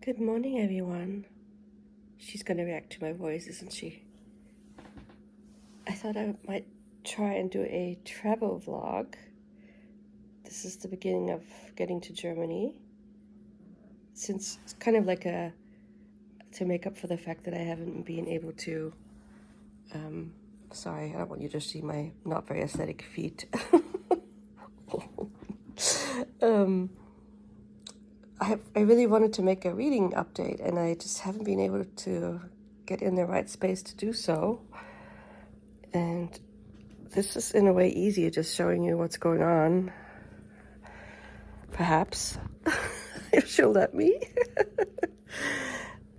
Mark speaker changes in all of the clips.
Speaker 1: Good morning, everyone. She's going to react to my voice, isn't she? I thought I might try and do a travel vlog. This is the beginning of getting to Germany. Since it's kind of like to make up for the fact that I haven't been able to, sorry, I don't want you to see my not very aesthetic feet. I really wanted to make a reading update, and I just haven't been able to get in the right space to do so. And this is in a way easier, just showing you what's going on. Perhaps, if she'll let me.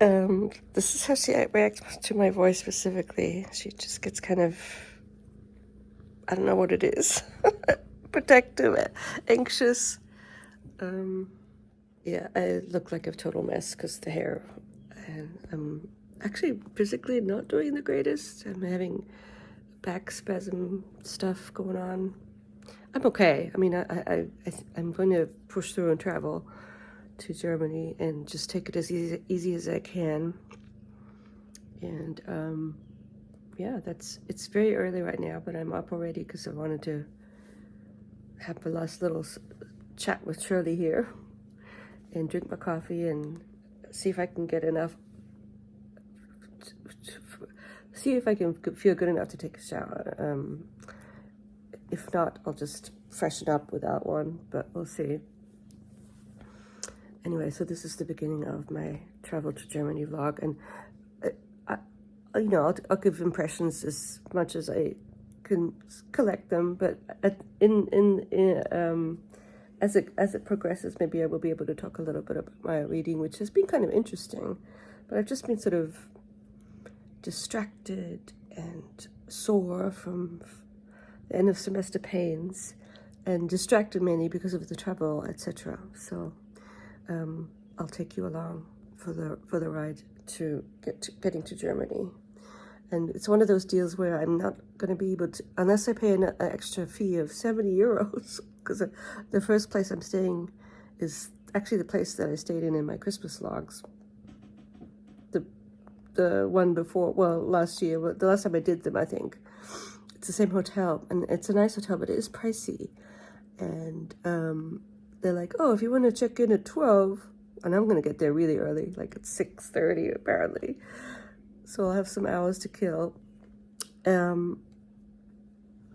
Speaker 1: This is how she reacts to my voice specifically. She just gets kind of, I don't know what it is, protective, anxious. Yeah, I look like a total mess because the hair, and I'm actually physically not doing the greatest. I'm having back spasm stuff going on. I'm okay. I mean, I'm going to push through and travel to Germany and just take it as easy as I can. And yeah, it's very early right now, but I'm up already because I wanted to have a last little chat with Shirley here and drink my coffee and see if I can get enough, see if I can feel good enough to take a shower. If not, I'll just freshen up without one, but we'll see. Anyway, so this is the beginning of my travel to Germany vlog, and I'll give impressions as much as I can collect them, but as it progresses, maybe I will be able to talk a little bit about my reading, which has been kind of interesting, but I've just been sort of distracted and sore from the end of semester pains, and distracted mainly because of the travel, etc. So I'll take you along for the ride to getting to Germany. And it's one of those deals where I'm not going to be able to, unless I pay an extra fee of 70 euros, because the first place I'm staying is actually the place that I stayed in my Christmas logs. The one before, well, last year, the last time I did them, I think. It's the same hotel, and it's a nice hotel, but it is pricey. And they're like, oh, if you want to check in at 12, and I'm going to get there really early, like at 6:30 apparently. So I'll have some hours to kill. I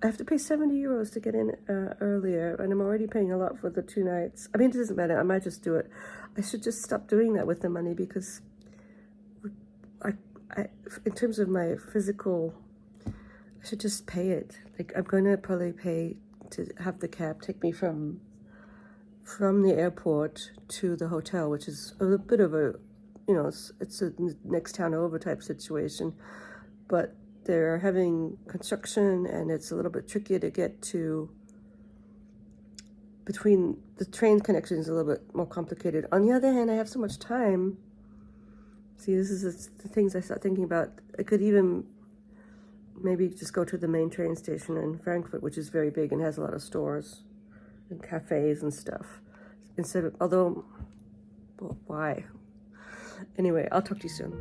Speaker 1: have to pay 70 euros to get in earlier, and I'm already paying a lot for the 2 nights. I mean, it doesn't matter. I might just do it. I should just stop doing that with the money, because I in terms of my physical, I should just pay it. Like, I'm going to probably pay to have the cab take me from the airport to the hotel, which is a bit of a, it's a next town over type situation, but they're having construction and it's a little bit trickier to get to. Between the train connections, a little bit more complicated. On the other hand, I have so much time. See, this is the things I start thinking about. I could even maybe just go to the main train station in Frankfurt, which is very big and has a lot of stores and cafes and stuff. Instead of, although, well, why? Anyway, I'll talk to you soon.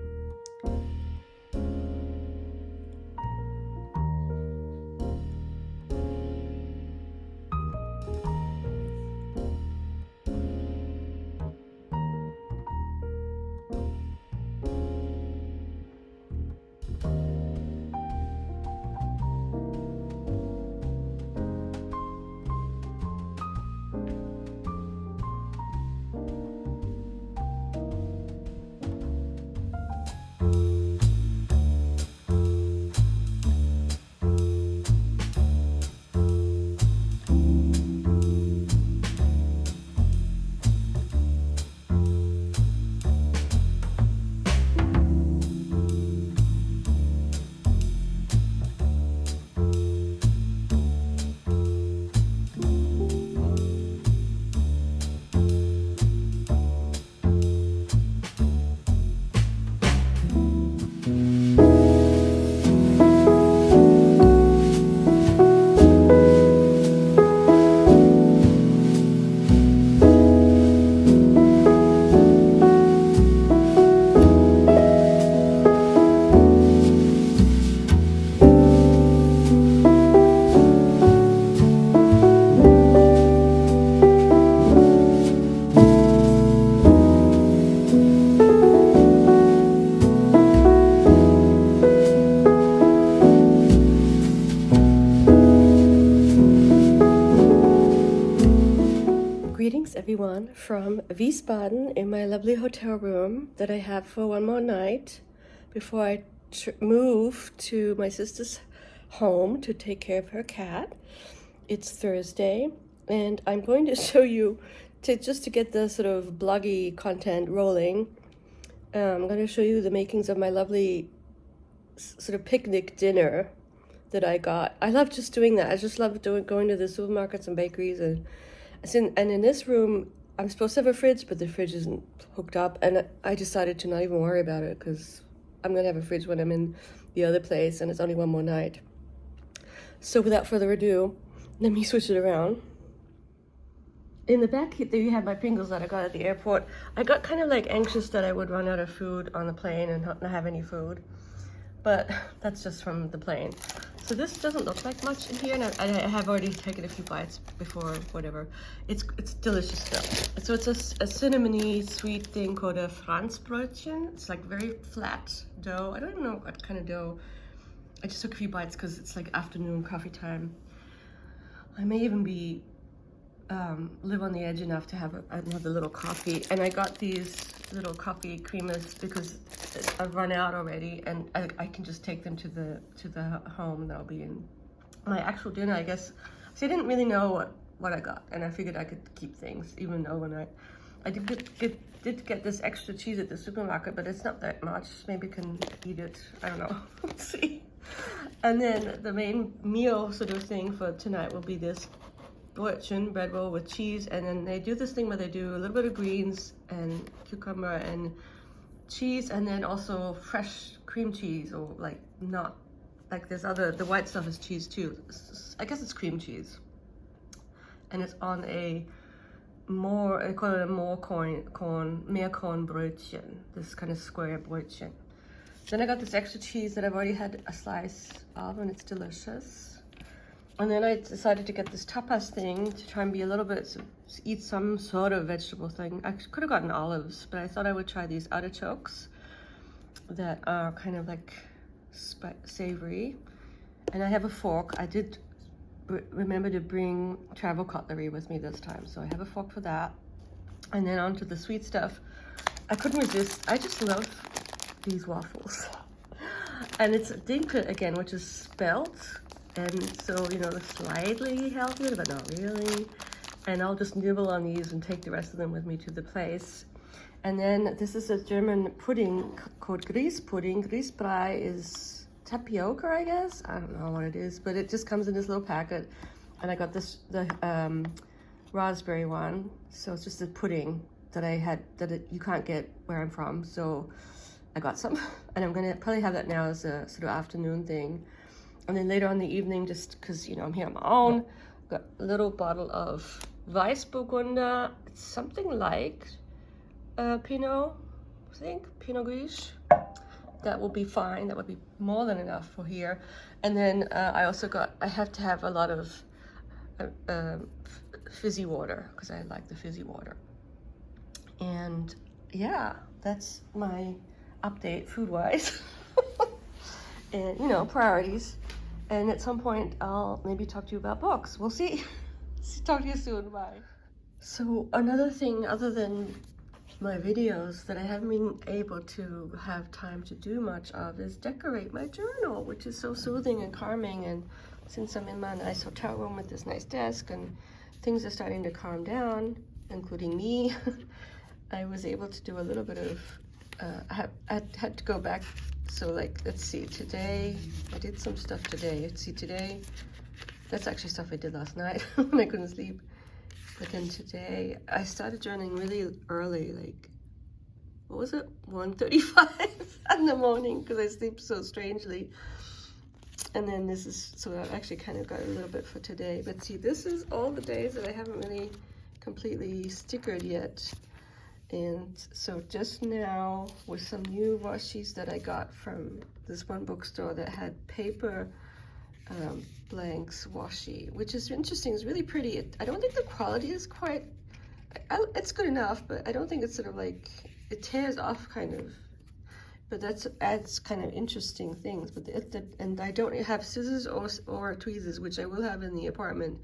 Speaker 1: Wiesbaden in my lovely hotel room that I have for one more night before I move to my sister's home to take care of her cat. It's Thursday, and I'm going to show you, just to get the sort of bloggy content rolling, I'm going to show you the makings of my lovely sort of picnic dinner that I got. I love just doing that. I just love going to the supermarkets and bakeries, and in this room I'm supposed to have a fridge, but the fridge isn't hooked up, and I decided to not even worry about it because I'm gonna have a fridge when I'm in the other place, and it's only one more night. So without further ado, let me switch it around. In the back there you have my Pringles that I got at the airport. I got kind of like anxious that I would run out of food on the plane and not have any food, but that's just from the plane. So this doesn't look like much in here, and I have already taken a few bites before, whatever. It's delicious stuff. So it's a cinnamony sweet thing called a Franzbrötchen. It's like very flat dough. I don't even know what kind of dough. I just took a few bites because it's like afternoon coffee time. I may even be live on the edge enough to have another little coffee. And I got these little coffee creamers because I've run out already, and I can just take them to the home, and that'll be in my actual dinner, I guess. So I didn't really know what I got, and I figured I could keep things, even though when I did get this extra cheese at the supermarket, but it's not that much. Maybe I can eat it. I don't know. We'll see. And then the main meal sort of thing for tonight will be this Brötchen, bread roll with cheese, and then they do this thing where they do a little bit of greens and cucumber and cheese, and then also fresh cream cheese, or like not like this other, the white stuff is cheese too. I guess it's cream cheese, and it's on I call it a Meerkornbrötchen, this kind of square Brötchen. Then I got this extra cheese that I've already had a slice of, and it's delicious. And then I decided to get this tapas thing to try and be a little bit, eat some sort of vegetable thing. I could have gotten olives, but I thought I would try these artichokes that are kind of like savory. And I have a fork. I did remember to bring travel cutlery with me this time, so I have a fork for that. And then onto the sweet stuff. I couldn't resist. I just love these waffles. And it's dinkel again, which is spelt. And so, you know, slightly healthier, but not really. And I'll just nibble on these and take the rest of them with me to the place. And then this is a German pudding called Grießpudding. Grießbrei is tapioca, I guess. I don't know what it is, but it just comes in this little packet. And I got the raspberry one. So it's just a pudding that I had, you can't get where I'm from. So I got some, and I'm gonna probably have that now as a sort of afternoon thing. And then later on in the evening, just because, you know, I'm here on my own, got a little bottle of Weissburgunder. It's something like Pinot, I think, Pinot Gris. That will be fine. That would be more than enough for here. And then I also I have to have a lot of fizzy water, because I like the fizzy water. And yeah, that's my update food-wise. And, you know, priorities. And at some point, I'll maybe talk to you about books. We'll see. Talk to you soon. Bye. So another thing other than my videos that I haven't been able to have time to do much of is decorate my journal, which is so soothing and calming. And since I'm in my nice hotel room with this nice desk and things are starting to calm down, including me, I was able to do a little bit of, I had to go back. So like, let's see, today, I did some stuff today. Let's see, today, that's actually stuff I did last night when I couldn't sleep. But then today, I started journaling really early, like, what was it? 1:35 in the morning, because I sleep so strangely. And then this is, so I actually kind of got a little bit for today. But see, this is all the days that I haven't really completely stickered yet. And so just now, with some new washies that I got from this one bookstore that had paper blanks washi, which is interesting. It's really pretty. I don't think the quality is quite, it's good enough, but I don't think it's sort of like, it tears off kind of, but adds kind of interesting things. But and I don't have scissors or tweezers, which I will have in the apartment.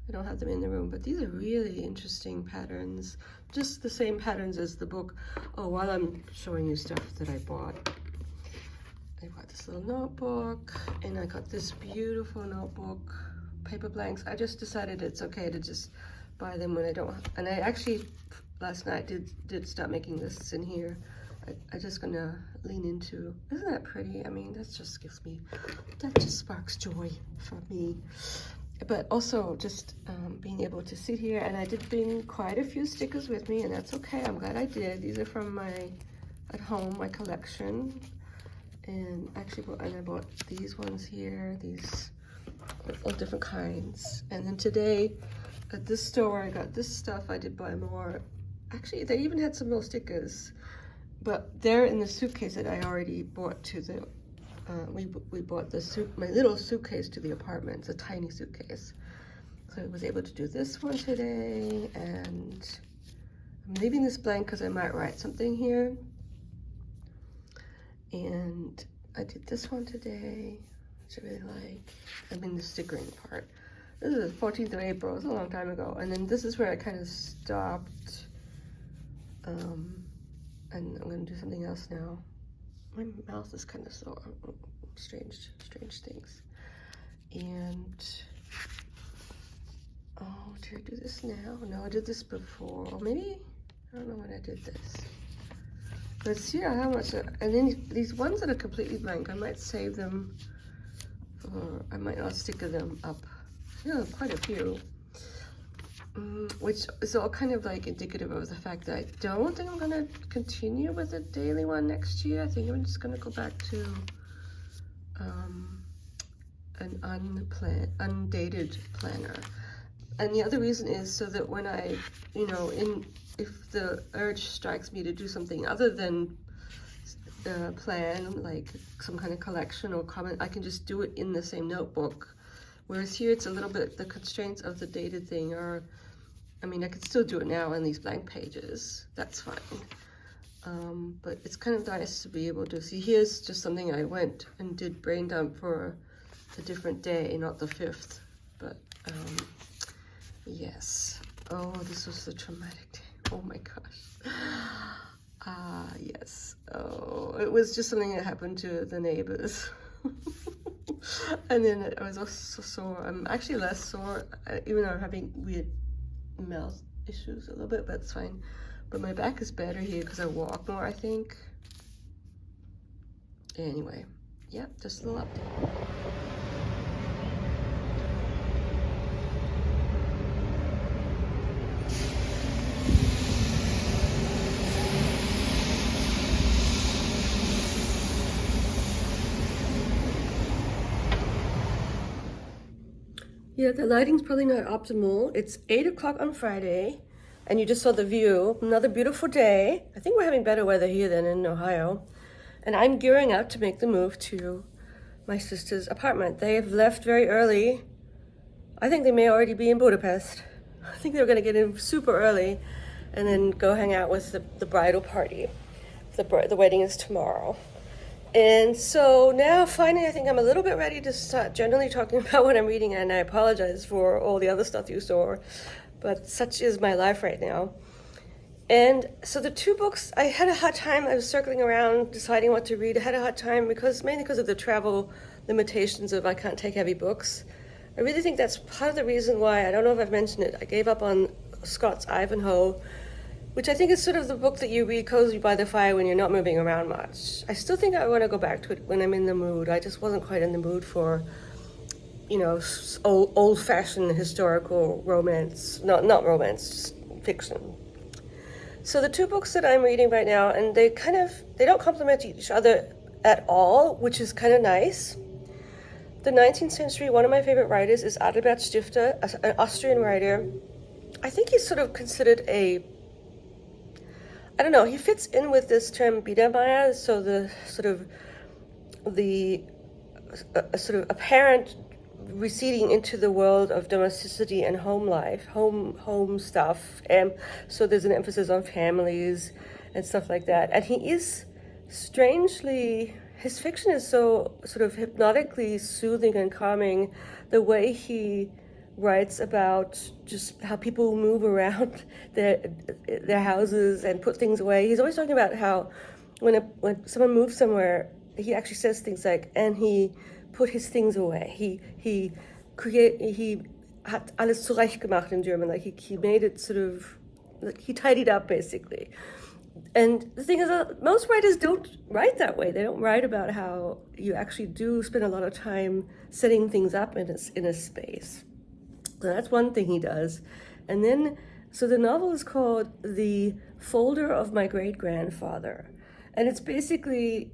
Speaker 1: I don't have them in the room, but these are really interesting patterns. Just the same patterns as the book. Oh, while I'm showing you stuff that I bought this little notebook, and I got this beautiful notebook, paper blanks. I just decided it's okay to just buy them when I don't, and I actually last night did start making lists in here. I'm just gonna lean into, isn't that pretty? I mean, that just sparks joy for me. But also just being able to sit here, and I did bring quite a few stickers with me, and that's okay. I'm glad I did. These are from my collection. And actually, I bought these ones here, these all different kinds. And then today at this store, I got this stuff. I did buy more. Actually, they even had some more stickers, but they're in the suitcase that I already bought to the, we bought my little suitcase to the apartment. It's a tiny suitcase. So I was able to do this one today, and I'm leaving this blank because I might write something here. And I did this one today, which I really like. I mean, the stickering part. This is the 14th of April, it's a long time ago. And then this is where I kind of stopped. And I'm gonna do something else now. My mouth is kind of sore. Strange things. And, oh, did I do this now? No, I did this before. Or maybe, I don't know when I did this. But see how much, and then these ones that are completely blank, I might save them, or I might not sticker them up. Yeah, quite a few. Which is all kind of like indicative of the fact that I don't think I'm gonna continue with the daily one next year. I think I'm just gonna go back to an undated planner. And the other reason is so that when I, if the urge strikes me to do something other than plan, like some kind of collection or comment, I can just do it in the same notebook. Whereas here it's a little bit, the constraints of the dated thing are, I mean, I could still do it now in these blank pages. That's fine. But it's kind of nice to be able to see, here's just something I went and did brain dump for a different day, not the 5th. But, yes. Oh, this was a traumatic day. Oh my gosh. Yes. Oh, it was just something that happened to the neighbors. And then I was also sore. I'm actually less sore, even though I'm having weird mouth issues a little bit, but it's fine. But my back is better here because I walk more, I think. Anyway, yeah, just a little update. Yeah, the lighting's probably not optimal. It's 8 o'clock on Friday, and you just saw the view. Another beautiful day. I think we're having better weather here than in Ohio. And I'm gearing up to make the move to my sister's apartment. They have left very early. I think they may already be in Budapest. I think they're gonna get in super early and then go hang out with the bridal party. The wedding is tomorrow. And so now finally I think I'm a little bit ready to start generally talking about what I'm reading, and I apologize for all the other stuff you saw, but such is my life right now. And so the two books, I had a hard time, I was circling around deciding what to read. I had a hard time mainly because of the travel limitations of I can't take heavy books. I really think that's part of the reason why, I don't know if I've mentioned it, I gave up on Scott's Ivanhoe, which I think is sort of the book that you read cozy by the fire when you're not moving around much. I still think I want to go back to it when I'm in the mood. I just wasn't quite in the mood for, old-fashioned historical romance. Not romance, just fiction. So the two books that I'm reading right now, and they don't complement each other at all, which is kind of nice. The 19th century, one of my favorite writers is Adalbert Stifter, an Austrian writer. I think he's sort of considered he fits in with this term Biedermeier, so the sort of apparent receding into the world of domesticity and home life, home stuff. So there's an emphasis on families and stuff like that. And he is strangely, his fiction is so sort of hypnotically soothing and calming. The way he writes about just how people move around their houses and put things away. He's always talking about how when someone moves somewhere, he actually says things like, and he put his things away. He hat alles zurechtgemacht in German. Like he made it sort of, like he tidied up basically. And the thing is, most writers don't write that way. They don't write about how you actually do spend a lot of time setting things up in a space. So that's one thing he does. And then, so the novel is called The Folder of My Great-Grandfather. And it's basically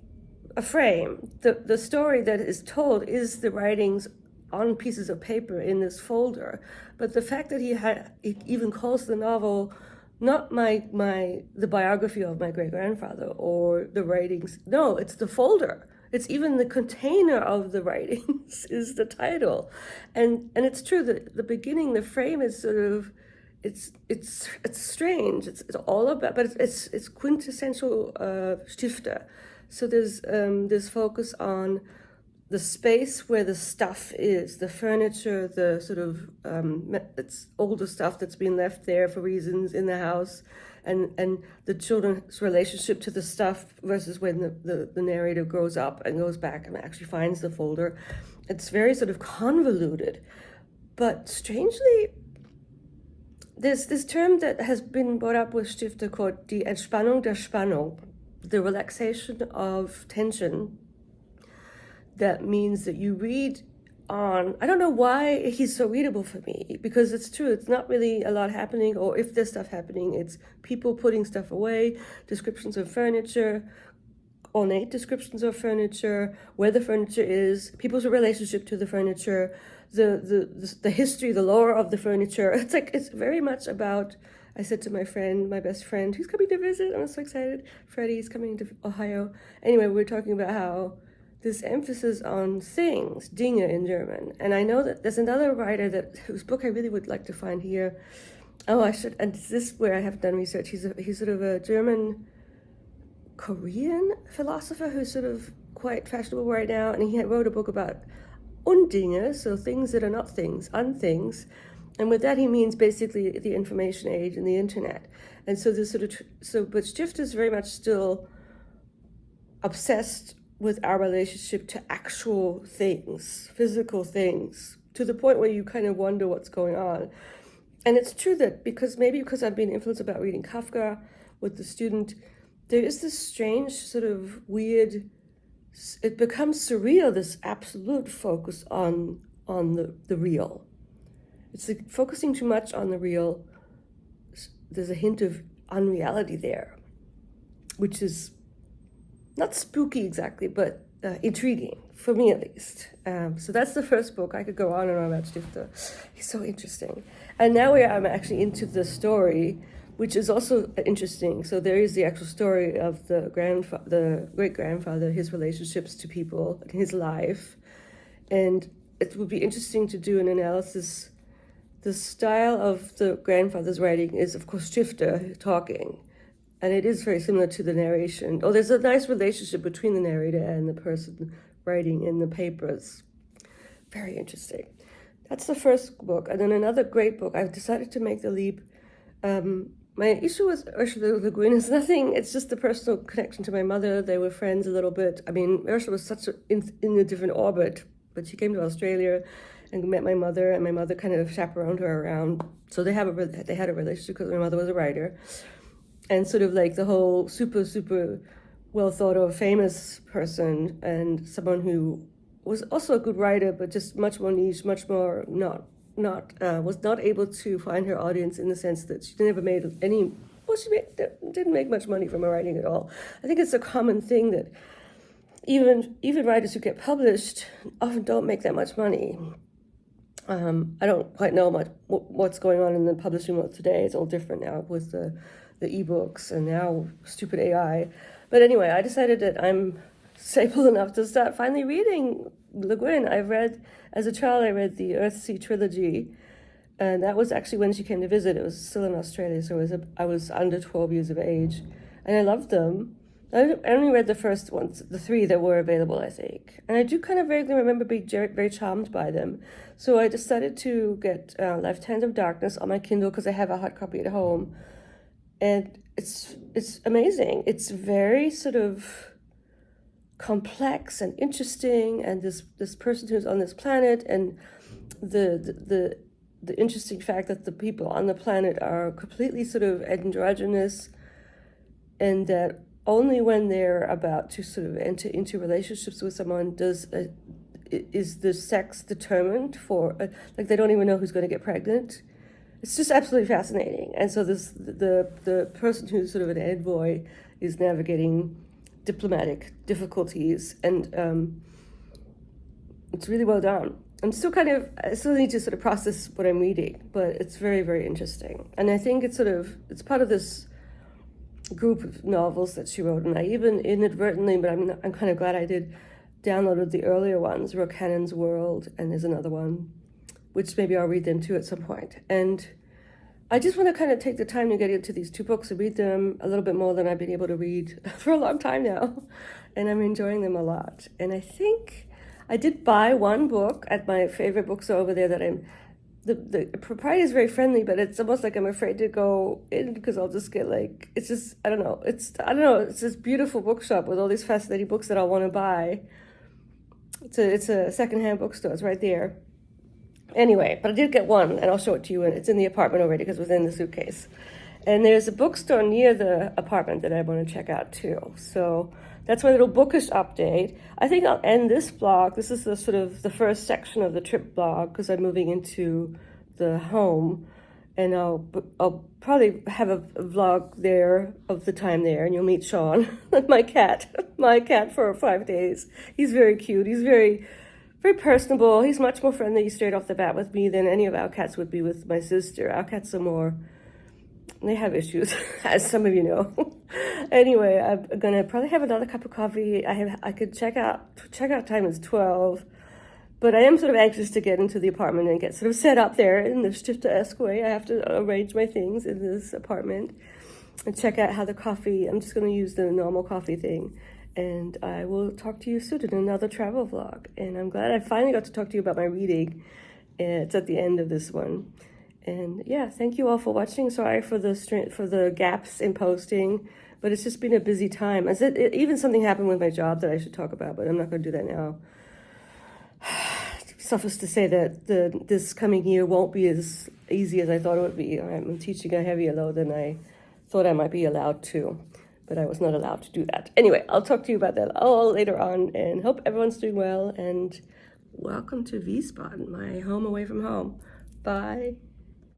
Speaker 1: a frame. The story that is told is the writings on pieces of paper in this folder. But the fact that he even calls the novel not the biography of my great-grandfather or the writings. No, it's the folder. It's even the container of the writings is the title. And it's true that the beginning, the frame is sort of, it's strange. It's all about, but it's quintessential Stifter. So there's this focus on the space where the stuff is, the furniture, the sort of it's older stuff that's been left there for reasons in the house, and the children's relationship to the stuff versus when the narrator grows up and goes back and actually finds the folder. It's very sort of convoluted, but strangely, there's this term that has been brought up with Stifter called die Entspannung der Spannung, the relaxation of tension. That means that you read on, I don't know why he's so readable for me, because it's true, it's not really a lot happening, or if there's stuff happening, it's people putting stuff away, descriptions of furniture, ornate descriptions of furniture, where the furniture is, people's relationship to the furniture, the history, the lore of the furniture. It's very much about, I said to my friend, my best friend, who's coming to visit, I'm so excited, Freddie's coming to Ohio. Anyway, we're talking about how this emphasis on things, Dinge in German. And I know that there's another writer whose book I really would like to find here. Oh, I should, and this is where I have done research. He's sort of a German Korean philosopher who's sort of quite fashionable right now. And he wrote a book about Undinge, so things that are not things, unthings. And with that, he means basically the information age and the internet. And so this sort of, but Stifter is very much still obsessed with our relationship to actual things, physical things, to the point where you kind of wonder what's going on. And it's true that because I've been influenced about reading Kafka with the student, there is this strange sort of weird, it becomes surreal, this absolute focus on the real. It's like focusing too much on the real. There's a hint of unreality there, which is not spooky exactly, but intriguing, for me at least. So that's the first book. I could go on and on about Stifter. He's so interesting. And now I'm actually into the story, which is also interesting. So there is the actual story of the great-grandfather, his relationships to people, his life. And it would be interesting to do an analysis. The style of the grandfather's writing is, of course, Stifter talking. And it is very similar to the narration. Oh, there's a nice relationship between the narrator and the person writing in the papers. Very interesting. That's the first book. And then another great book. I've decided to make the leap. My issue with Ursula Le Guin is nothing. It's just the personal connection to my mother. They were friends a little bit. I mean, Ursula was in a different orbit, but she came to Australia and met my mother, and my mother kind of chaperoned her around. So they had a relationship because my mother was a writer. And sort of like the whole super, super well thought of famous person, and someone who was also a good writer, but just much more niche, much more was not able to find her audience in the sense that she never made any, didn't make much money from her writing at all. I think it's a common thing that even writers who get published often don't make that much money. I don't quite know much what's going on in the publishing world today. It's all different now with the ebooks and now stupid AI. But anyway, I decided that I'm stable enough to start finally reading Le Guin. As a child, I read the Earthsea trilogy, and that was actually when she came to visit. It was still in Australia, so I was under 12 years of age, and I loved them. I only read the first ones, the three that were available, I think. And I do kind of vaguely remember being very charmed by them. So I decided to get Left Hand of Darkness on my Kindle because I have a hard copy at home. And it's amazing. It's very sort of complex and interesting, and this person who's on this planet, and the interesting fact that the people on the planet are completely sort of androgynous, and that only when they're about to sort of enter into relationships with someone is the sex determined for, like they don't even know who's going to get pregnant. It's just absolutely fascinating. And so the person who's sort of an envoy is navigating diplomatic difficulties, and it's really well done. I still need to sort of process what I'm reading, but it's very, very interesting. And I think it's part of this group of novels that she wrote, and I even inadvertently, but I'm kind of glad I did, downloaded the earlier ones, Rokanan's World, and there's another one, which maybe I'll read them too at some point. And I just want to kind of take the time to get into these two books and read them a little bit more than I've been able to read for a long time now, and I'm enjoying them a lot. And I think I did buy one book at my favorite bookstore over there that the proprietor is very friendly, but it's almost like I'm afraid to go in because I'll just get like, it's just, I don't know, it's this beautiful bookshop with all these fascinating books that I want to buy. It's a secondhand bookstore, it's right there. Anyway, but I did get one, and I'll show it to you, and it's in the apartment already because it was in the suitcase. And there's a bookstore near the apartment that I want to check out too. So that's my little bookish update. I think I'll end this blog. This is the first section of the trip blog because I'm moving into the home, and I'll probably have a vlog there of the time there, and you'll meet Sean, my cat for 5 days. He's very cute. He's very, very personable. He's much more friendly straight off the bat with me than any of our cats would be with my sister. Our cats are more, they have issues, as some of you know. Anyway, I'm gonna probably have another cup of coffee. I could check out time is 12, but I am sort of anxious to get into the apartment and get sort of set up there in the Stifter-esque way. I have to arrange my things in this apartment and check out how the coffee, I'm just gonna use the normal coffee thing. And I will talk to you soon in another travel vlog. And I'm glad I finally got to talk to you about my reading. It's at the end of this one. And yeah, thank you all for watching. Sorry for the gaps in posting, but it's just been a busy time. Even something happened with my job that I should talk about, but I'm not going to do that now. Suffice to say that this coming year won't be as easy as I thought it would be. I'm teaching a heavier load than I thought I might be allowed to, but I was not allowed to do that. Anyway, I'll talk to you about that all later on, and hope everyone's doing well, and welcome to Wiesbaden, my home away from home. Bye.